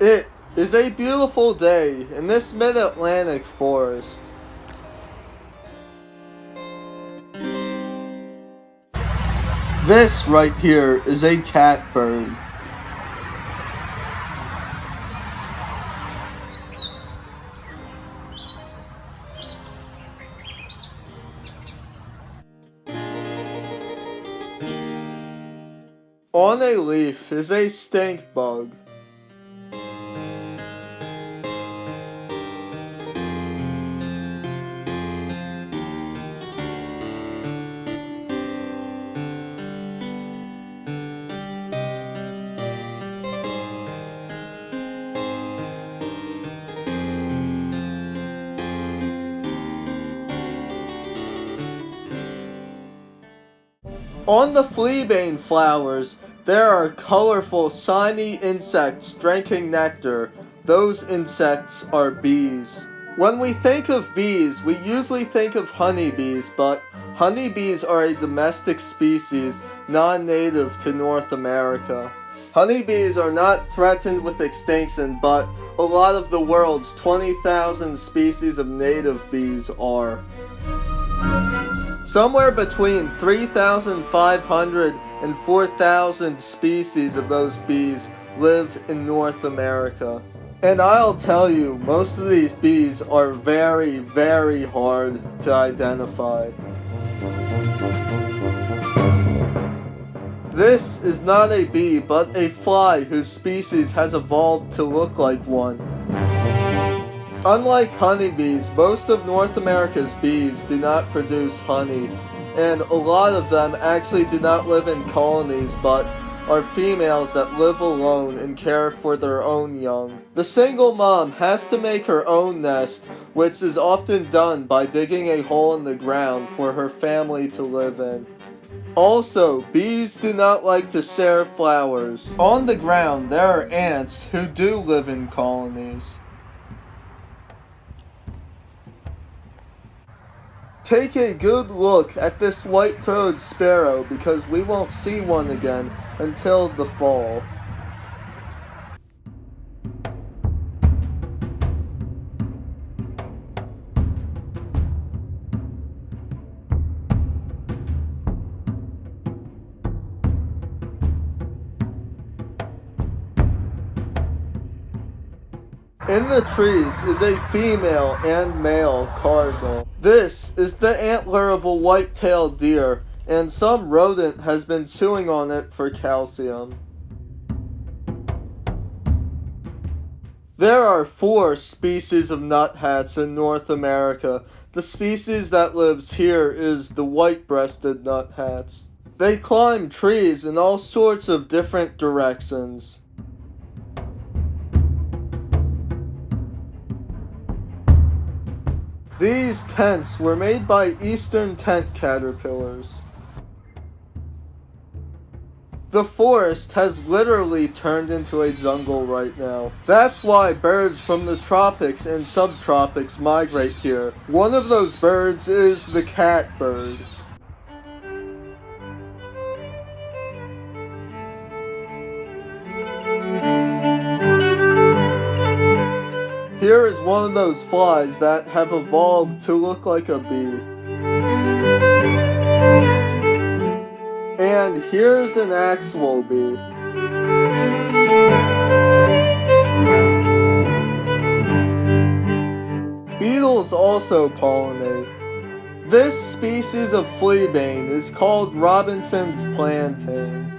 It is a beautiful day in this mid-Atlantic forest. This right here is a catbird. On a leaf is a stink bug. On the fleabane flowers, there are colorful, shiny insects drinking nectar. Those insects are bees. When we think of bees, we usually think of honeybees, but honeybees are a domestic species, non-native to North America. Honeybees are not threatened with extinction, but a lot of the world's 20,000 species of native bees are. Somewhere between 3,500 and 4,000 species of those bees live in North America. And I'll tell you, most of these bees are very, very hard to identify. This is not a bee, but a fly whose species has evolved to look like one. Unlike honeybees, most of North America's bees do not produce honey, and a lot of them actually do not live in colonies, but are females that live alone and care for their own young. The single mom has to make her own nest, which is often done by digging a hole in the ground for her family to live in. Also, bees do not like to share flowers. On the ground, there are ants who do live in colonies. Take a good look at this white-throated sparrow because we won't see one again until the fall. In the trees is a female and male cardinal. This is the antler of a white-tailed deer, and some rodent has been chewing on it for calcium. There are 4 species of nuthats in North America. The species that lives here is the white-breasted nuthats. They climb trees in all sorts of different directions. These tents were made by eastern tent caterpillars. The forest has literally turned into a jungle right now. That's why birds from the tropics and subtropics migrate here. One of those birds is the catbird. Here is one of those flies that have evolved to look like a bee. And here's an actual bee. Beetles also pollinate. This species of fleabane is called Robinson's plantain.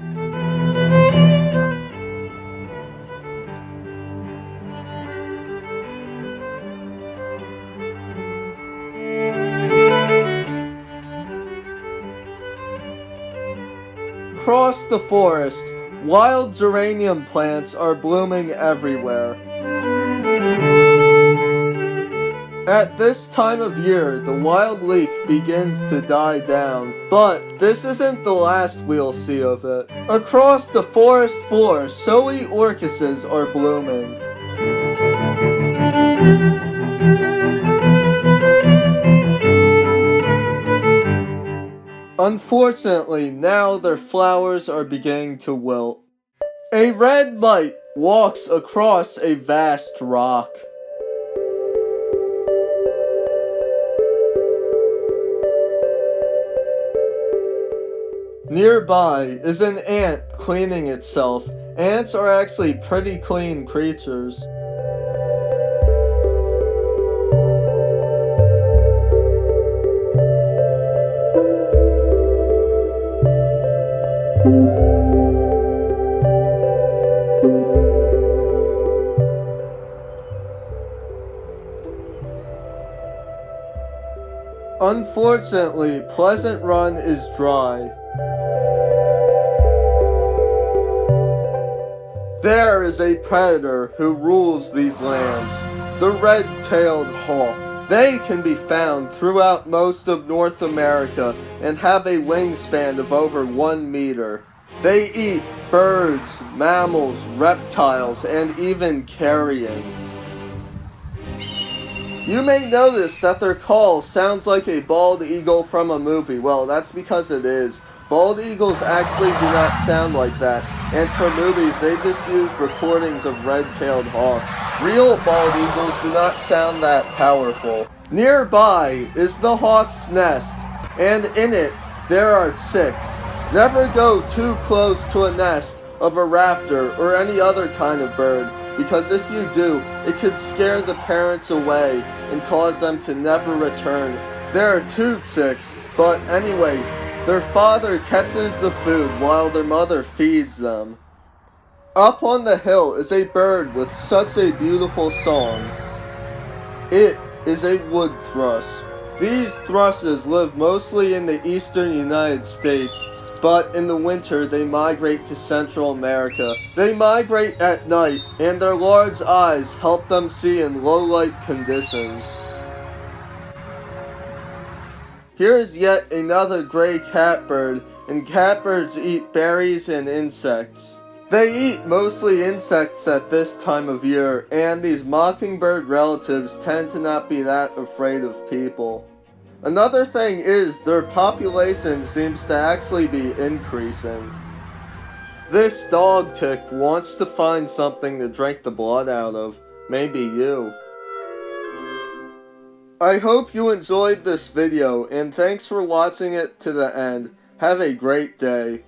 Across the forest, wild geranium plants are blooming everywhere. At this time of year, the wild leek begins to die down, but this isn't the last we'll see of it. Across the forest floor, showy orchises are blooming. Unfortunately, now their flowers are beginning to wilt. A red mite walks across a vast rock. Nearby is an ant cleaning itself. Ants are actually pretty clean creatures. Unfortunately, Pleasant Run is dry. There is a predator who rules these lands, the red-tailed hawk. They can be found throughout most of North America and have a wingspan of over 1 meter. They eat birds, mammals, reptiles, and even carrion. You may notice that their call sounds like a bald eagle from a movie. Well, that's because it is. Bald eagles actually do not sound like that, and for movies they just use recordings of red-tailed hawks. Real bald eagles do not sound that powerful. Nearby is the hawk's nest, and in it there are chicks. Never go too close to a nest of a raptor or any other kind of bird, because if you do, it could scare the parents away and cause them to never return. There are 2 chicks, but anyway, their father catches the food while their mother feeds them. Up on the hill is a bird with such a beautiful song. It is a wood thrush. These thrushes live mostly in the eastern United States, but in the winter they migrate to Central America. They migrate at night, and their large eyes help them see in low light conditions. Here is yet another gray catbird, and catbirds eat berries and insects. They eat mostly insects at this time of year, and these mockingbird relatives tend to not be that afraid of people. Another thing is their population seems to actually be increasing. This dog tick wants to find something to drink the blood out of. Maybe you. I hope you enjoyed this video, and thanks for watching it to the end. Have a great day.